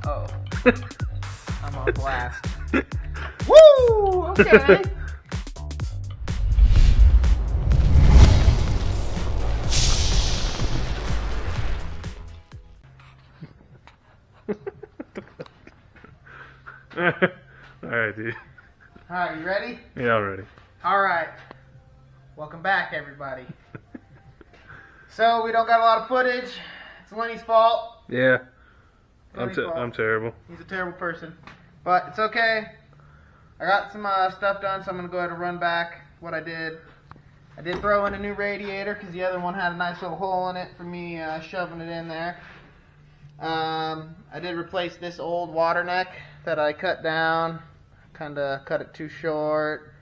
Oh. I'm on blast. Woo! Okay. Alright, dude. Alright, you ready? Yeah, I'm ready. Alright. Welcome back, everybody. So, we don't got a lot of footage. It's Lenny's fault. Yeah. Lenny's fault. I'm terrible. He's a terrible person. But it's okay. I got some stuff done, so I'm going to go ahead and run back what I did. I did throw in a new radiator because the other one had a nice little hole in it for me shoving it in there. I did replace this old water neck that I cut down. Kind of cut it too short.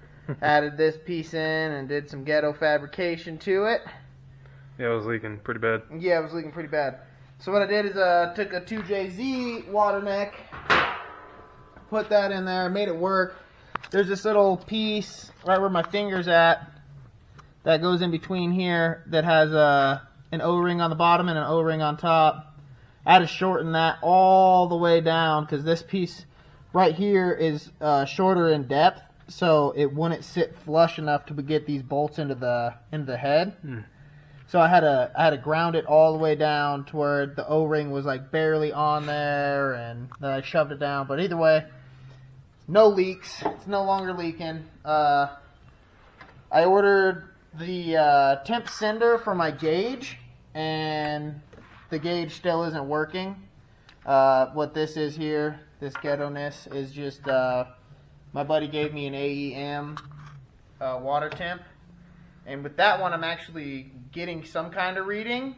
Added this piece in and did some ghetto fabrication to it. Yeah, it was leaking pretty bad. Yeah, it was leaking pretty bad. So what I did is took a 2JZ water neck, put that in there, made it work. There's this little piece right where my finger's at that goes in between here that has an O-ring on the bottom and an O-ring on top. I had to shorten that all the way down because this piece right here is shorter in depth, so it wouldn't sit flush enough to get these bolts into the head. So I had to ground it all the way down to where the O-ring was like barely on there, and then I shoved it down. But either way, no leaks. It's no longer leaking. I ordered the temp sender for my gauge, and the gauge still isn't working. What this is here, this ghetto-ness, is just my buddy gave me an AEM water temp, and with that one I'm actually getting some kind of reading.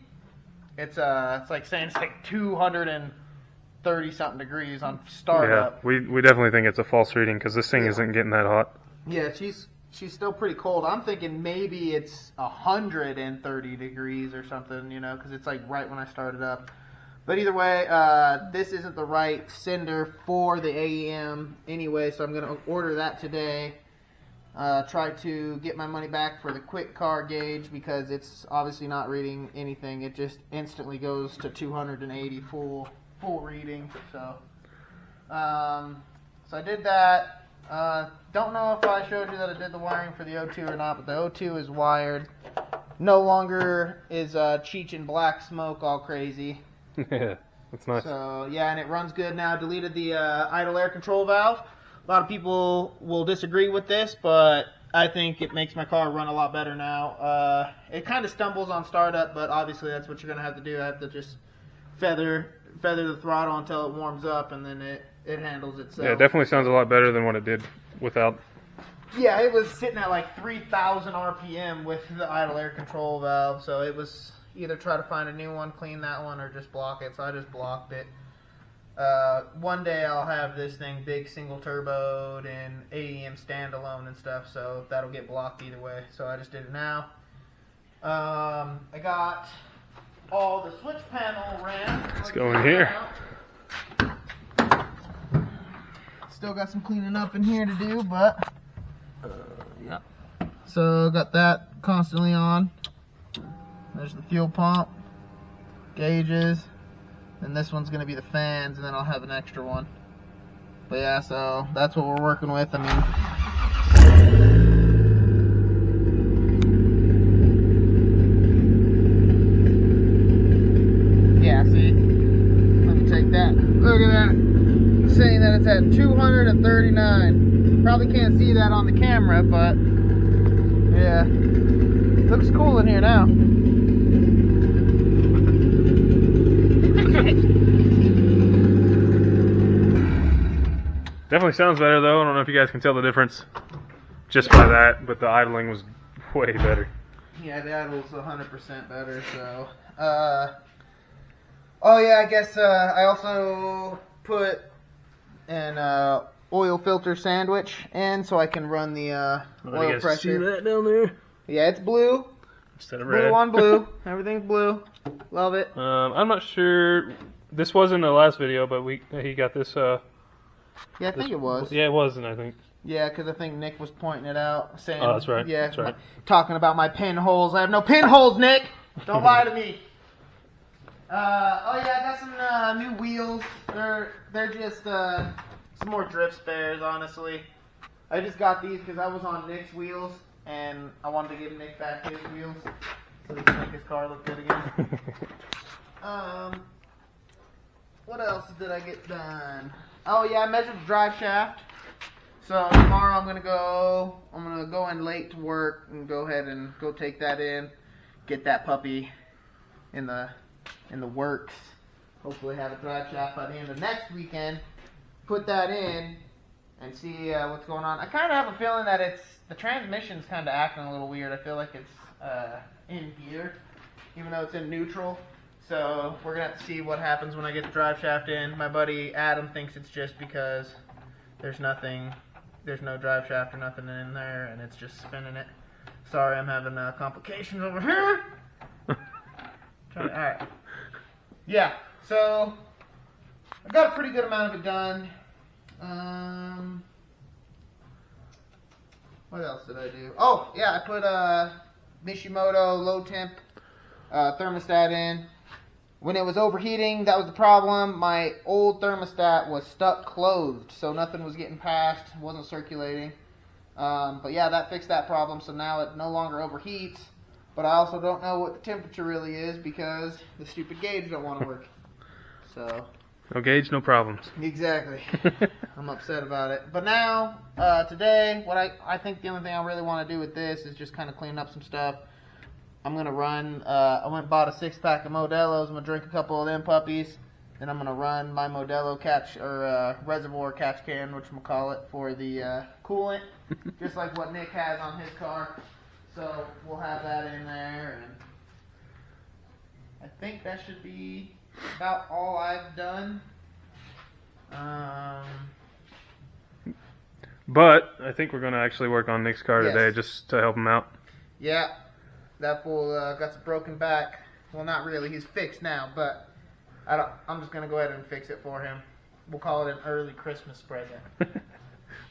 It's like saying it's like 230 something degrees on startup. Yeah, we definitely think it's a false reading because this thing isn't getting that hot. Yeah, she's still pretty cold. I'm thinking maybe it's 130 degrees or something, you know, because it's like right when I started up. But either way, this isn't the right sender for the AEM anyway, so I'm going to order that today. Try to get my money back for the quick car gauge because it's obviously not reading anything. It just instantly goes to 280 full reading. So I did that. Don't know if I showed you that I did the wiring for the O2 or not, but the O2 is wired. No longer is Cheech and Black Smoke all crazy. Yeah, that's nice. So yeah, and it runs good now. Deleted the idle air control valve. A lot of people will disagree with this, but I think it makes my car run a lot better now. It kind of stumbles on startup, but obviously that's what you're going to have to do. I have to just feather the throttle until it warms up, and then it handles itself. Yeah, it definitely sounds a lot better than what it did without. Yeah, it was sitting at like 3,000 RPM with the idle air control valve, so it was either try to find a new one, clean that one, or just block it. So I just blocked it. One day I'll have this thing big single turboed and AEM standalone and stuff, so that'll get blocked either way. So I just did it now. I got all the switch panel ran. Let's go in here. Still got some cleaning up in here to do, but yeah. So got that constantly on. There's the fuel pump, gauges, and this one's going to be the fans, and then I'll have an extra one. But yeah, so that's what we're working with. I mean, yeah, see? Let me take that. Look at that. It's saying that it's at 239. Probably can't see that on the camera, but yeah. Looks cool in here now. Definitely sounds better though. I don't know if you guys can tell the difference just by that, but the idling was way better. Yeah, the idle's 100% better. So, oh yeah, I guess I also put an oil filter sandwich in so I can run the oil pressure. See that down there? Yeah, it's blue. Instead of red. Blue on blue. Everything's blue. Love it. I'm not sure. This was in the last video, but he got this. Yeah, I think it was. Yeah, it wasn't. I think. Yeah, because I think Nick was pointing it out, saying. Oh, that's right. Yeah, that's right. Talking about my pinholes. I have no pinholes, Nick. Don't lie to me. Oh yeah, I got some new wheels. They're just some more drift spares, honestly. I just got these because I was on Nick's wheels, and I wanted to give Nick back his wheels so he can make his car look good again. What else did I get done? Oh yeah, I measured the drive shaft. So tomorrow I'm gonna go in late to work and go ahead and go take that in, get that puppy in the works. Hopefully have a drive shaft by the end of next weekend. Put that in and see what's going on. I kind of have a feeling that the transmission's kind of acting a little weird. I feel like it's in gear, even though it's in neutral. So we're gonna have to see what happens when I get the drive shaft in. My buddy Adam thinks it's just because there's no drive shaft or nothing in there, and it's just spinning it. Sorry, I'm having complications over here. Alright. Yeah, so I got a pretty good amount of it done. What else did I do? Oh, yeah, I put Mishimoto low temp thermostat in. When it was overheating, that was the problem. My old thermostat was stuck closed, so nothing was getting passed, wasn't circulating. But yeah, that fixed that problem, so now it no longer overheats. But I also don't know what the temperature really is because the stupid gauge don't want to work. So no gauge, no problems. Exactly. I'm upset about it. But now, today, what I think the only thing I really want to do with this is just kind of clean up some stuff. I'm going to run, I went and bought a 6-pack of Modelo's. I'm going to drink a couple of them puppies. Then I'm going to run my Modelo reservoir catch can, whatchamacallit, for the coolant. Just like what Nick has on his car. So we'll have that in there. And I think that should be about all I've done. But I think we're going to actually work on Nick's car Yes. today just to help him out. Yeah, that fool got some broken back. Well, not really. He's fixed now, but I'm just going to go ahead and fix it for him. We'll call it an early Christmas present.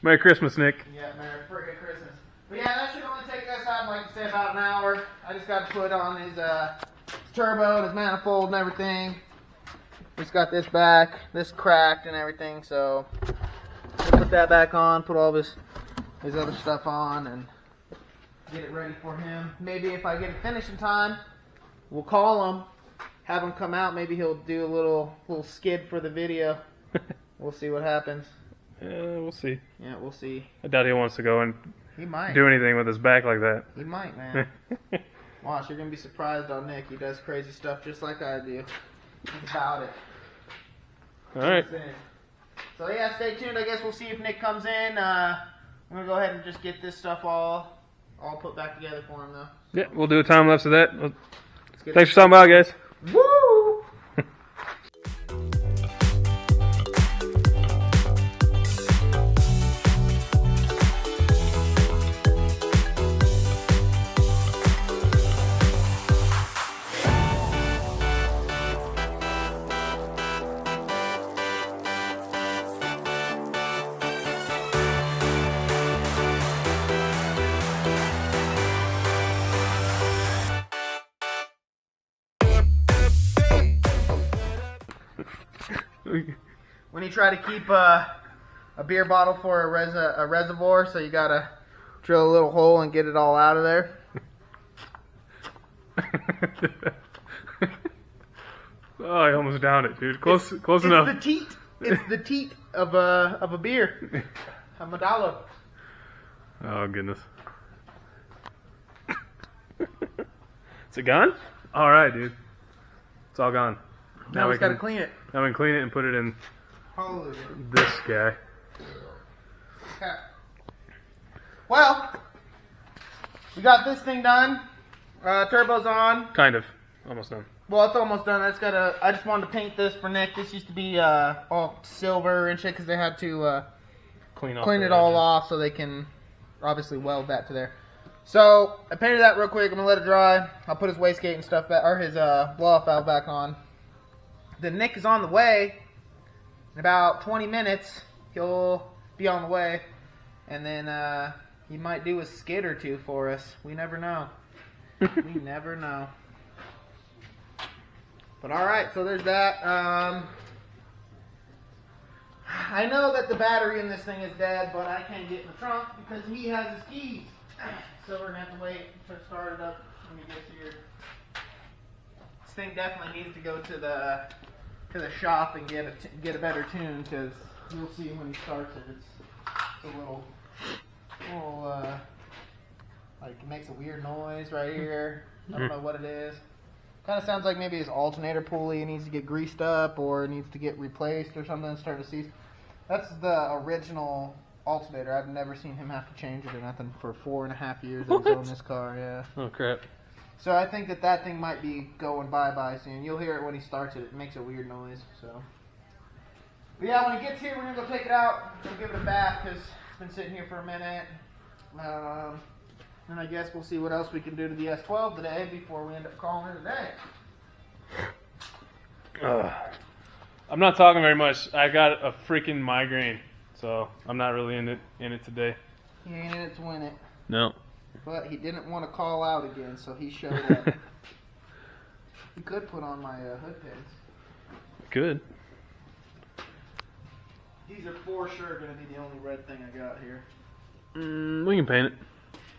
Merry Christmas, Nick. Yeah, Merry friggin' Christmas. But yeah, that should only take us, I'd like to say, about an hour. I just got to put on his turbo and his manifold and everything. Just got this back, this cracked and everything, so we'll put that back on, put all his other stuff on, and get it ready for him. Maybe if I get it finished in time, we'll call him, have him come out. Maybe he'll do a little skid for the video. We'll see what happens. We'll see. Yeah, we'll see. I doubt he wants to go and He might. do anything with his back like that. He might, man. Watch, you're going to be surprised on Nick. He does crazy stuff just like I do. He's about it. Alright. So yeah, stay tuned. I guess we'll see if Nick comes in. I'm going to go ahead and just get this stuff all put back together for him, though. Yeah, we'll do a time lapse of that. Let's get Thanks for stopping by, guys. Woo! When you try to keep a beer bottle for a reservoir, so you gotta drill a little hole and get it all out of there. Oh, I almost downed it, dude. Close enough. It's the teat. It's the teat of a beer. A Modelo. Oh, goodness. Is it gone? Alright, dude. It's all gone. Now we gotta clean it. Now we can clean it and put it in Holy. this guy. Okay. Well, we got this thing done. Turbo's on. Kind of. Almost done. Well, it's almost done. I just wanted to paint this for Nick. This used to be all silver and shit because they had to Clean it all off so they can obviously weld that to there. So I painted that real quick. I'm gonna let it dry. I'll put his wastegate and stuff back, or his blow-off valve back on. Then Nick is on the way. In about 20 minutes, he'll be on the way, and then he might do a skid or two for us. We never know. We never know. But alright, so there's that. I know that the battery in this thing is dead, but I can't get in the trunk because he has his keys. So we're going to have to wait to start it up when he gets here. This thing definitely needs to go to the shop and get a better tune, because you'll see when he starts it, it's a little like it makes a weird noise right here. I don't know what it is. Kind of sounds like maybe his alternator pulley needs to get greased up or needs to get replaced or something. Starting to see. That's the original alternator. I've never seen him have to change it or nothing for 4.5 years that he's owned this car. Yeah. Oh crap. So I think that thing might be going bye-bye soon. You'll hear it when he starts it. It makes a weird noise. So. But yeah, when he gets here, we're gonna go take it out. We'll give it a bath because it's been sitting here for a minute. And I guess we'll see what else we can do to the S12 today before we end up calling it a day. I'm not talking very much. I got a freaking migraine, so I'm not really in it today. He ain't in it to win it. No. But he didn't want to call out again, so he showed up. You could put on my hood pins. Good. These are for sure going to be the only red thing I got here. We can paint it.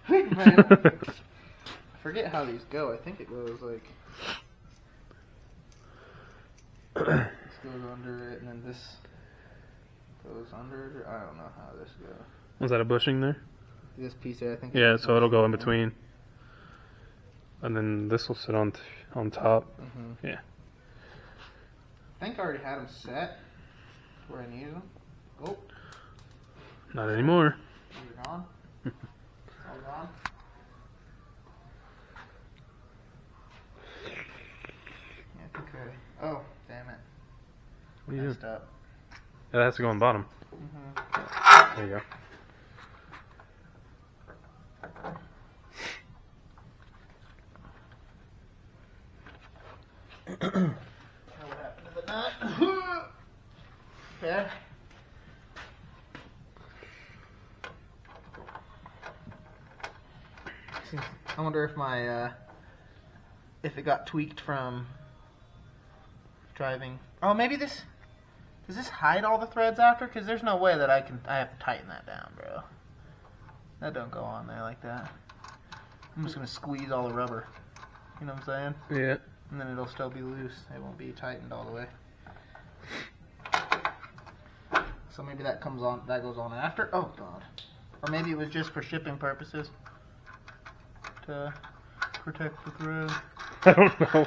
We can paint it. I forget how these go. I think it goes like... This goes under it, and then this goes under it. I don't know how this goes. Was that a bushing there? This piece there, I think. Yeah, so it'll go in between. And then this will sit on top. Mm-hmm. Yeah. I think I already had them set where I needed them. Oh. Not anymore. They're gone. All gone. Yeah, I think I... Oh, damn it. What are you Messed doing? up. Yeah, that has to go on bottom. Mm-hmm. There you go. What happened to the nut? Okay. I wonder if my if it got tweaked from driving. Oh, maybe this. Does this hide all the threads after? Because there's no way that I have to tighten that down, bro. That don't go on there like that. I'm just gonna squeeze all the rubber. You know what I'm saying? Yeah. And then it'll still be loose. It won't be tightened all the way. So maybe that comes on. That goes on after. Oh God. Or maybe it was just for shipping purposes to protect the thread. I don't know.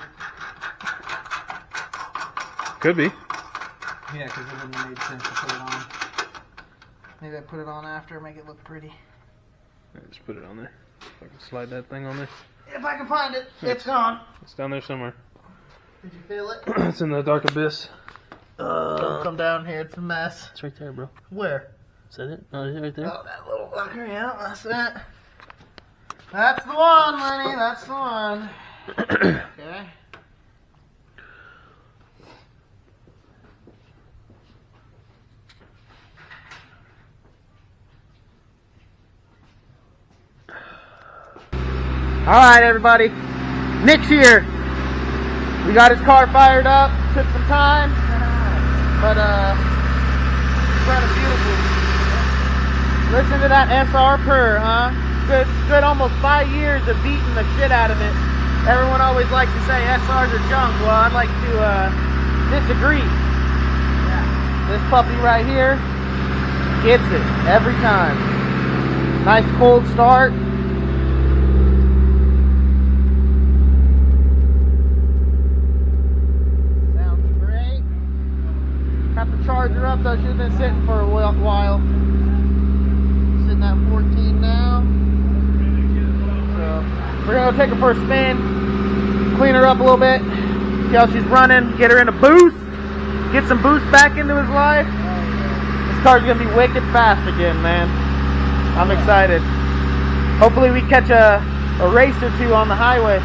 Could be. Yeah, because it wouldn't have made sense to put it on. Maybe I put it on after, make it look pretty. Yeah, just put it on there. If I can slide that thing on there. If I can find it, it's gone. It's down there somewhere. Did you feel it? It's in the dark abyss. Don't come down here, it's a mess. It's right there, bro. Where? Is that it? Oh, is it right there? Oh, that little fucker, yeah, that's it. That's the one, Lenny, that's the one. Okay. Alright, everybody. Nick's here. We got his car fired up. Took some time. But, it's running beautifully. Listen to that SR purr, huh? Good almost 5 years of beating the shit out of it. Everyone always likes to say SRs are junk. Well, I'd like to, disagree. Yeah. This puppy right here gets it every time. Nice cold start. Charger up though, she's been sitting for a while. Sitting at 14 now. So we're gonna go take her for a spin, clean her up a little bit, see how she's running, get her in a boost, get some boost back into his life. This car's gonna be wicked fast again, man. I'm excited. Hopefully we catch a race or two on the highway.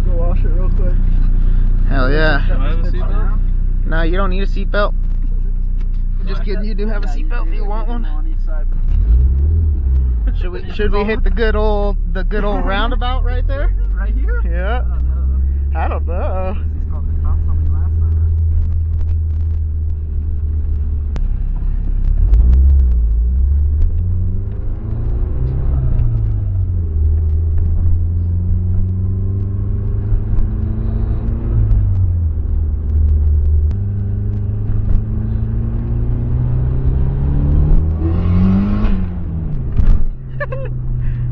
Go wash it real quick. Hell yeah. Do I have a seatbelt? No, you don't need a seatbelt. Just kidding, you do have a seatbelt if you want one. Should we hit the good old roundabout right there? Right here? Yeah. I don't know. He's called the cops on me last time.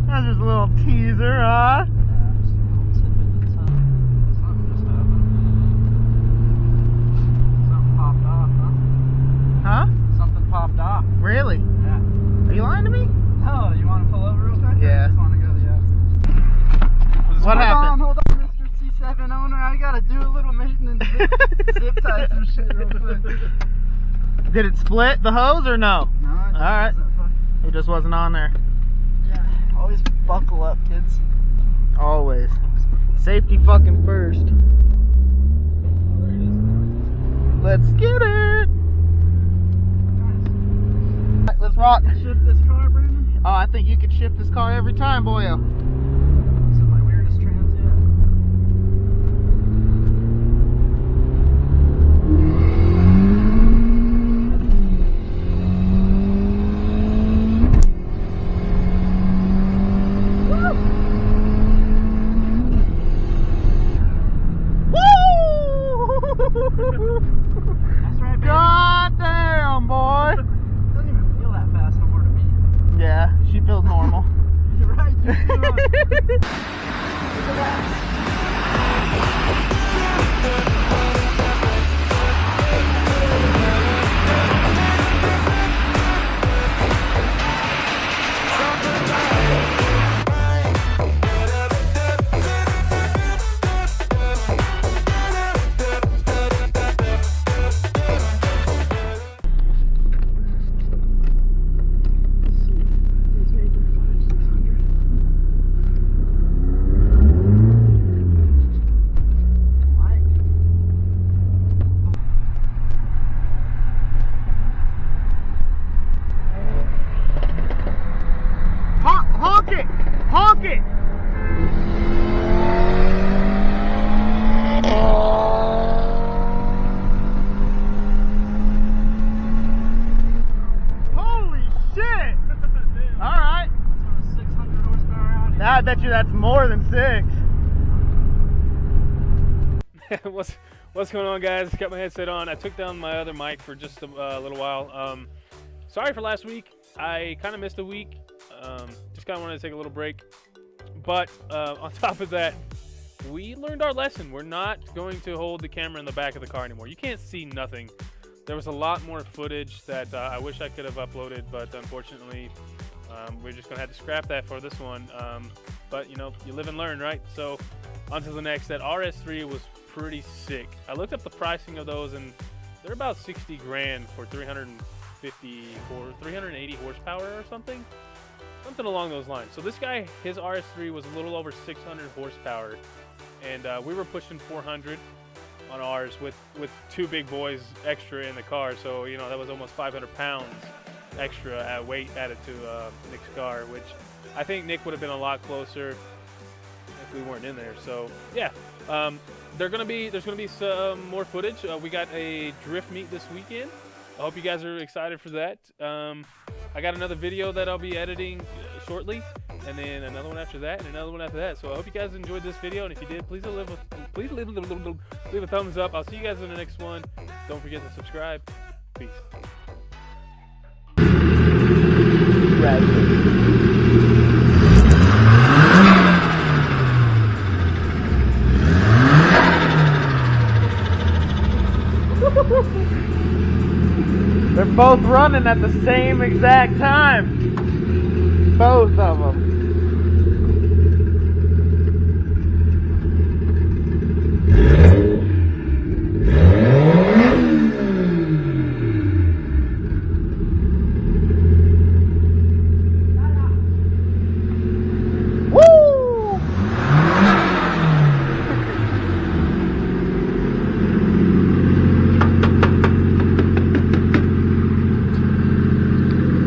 That's just a little teaser, huh? Huh? Something popped off. Really? Yeah. Are you lying to me? Oh, you want to pull over real quick? Yeah. I just want to go, yeah. What happened? Hold on, Mr. C7 owner. I gotta do a little maintenance. Zip tie some shit real quick. Did it split the hose or no? No, it just Alright. It just wasn't on there. Yeah. Always buckle up, kids. Always. Safety fucking first. Let's get it. Let's rock. Shift this car, Brandon. Oh, I think you could shift this car every time, boyo. This is my weirdest trans yet. That's right, baby. God damn, boy. Doesn't even feel that fast no more to me. Yeah, she feels normal. You're right, you feel it. Honk it! Honk it! Holy shit! Alright. That's what a 600 horsepower Audi. I bet you that's more than 6. What's going on, guys? Got my headset on. I took down my other mic for just a little while. Sorry for last week. I kind of missed a week. Just kind of wanted to take a little break. But on top of that, we learned our lesson. We're not going to hold the camera in the back of the car anymore. You can't see nothing. There was a lot more footage that I wish I could have uploaded, but unfortunately, we're just going to have to scrap that for this one. But, you know, you live and learn, right? So, on to the next. That RS3 was pretty sick. I looked up the pricing of those, and they're about 60 grand for 350 or 380 horsepower or something. Something along those lines. So this guy, his RS3 was a little over 600 horsepower, and we were pushing 400 on ours with two big boys extra in the car. So, you know, that was almost 500 pounds extra weight added to Nick's car, which I think Nick would have been a lot closer if we weren't in there. So yeah, there's gonna be some more footage. We got a drift meet this weekend. I hope you guys are excited for that. I got another video that I'll be editing shortly, and then another one after that, and another one after that. So I hope you guys enjoyed this video, and if you did, please leave a thumbs up. I'll see you guys in the next one. Don't forget to subscribe. Peace. They're both running at the same exact time. Both of them.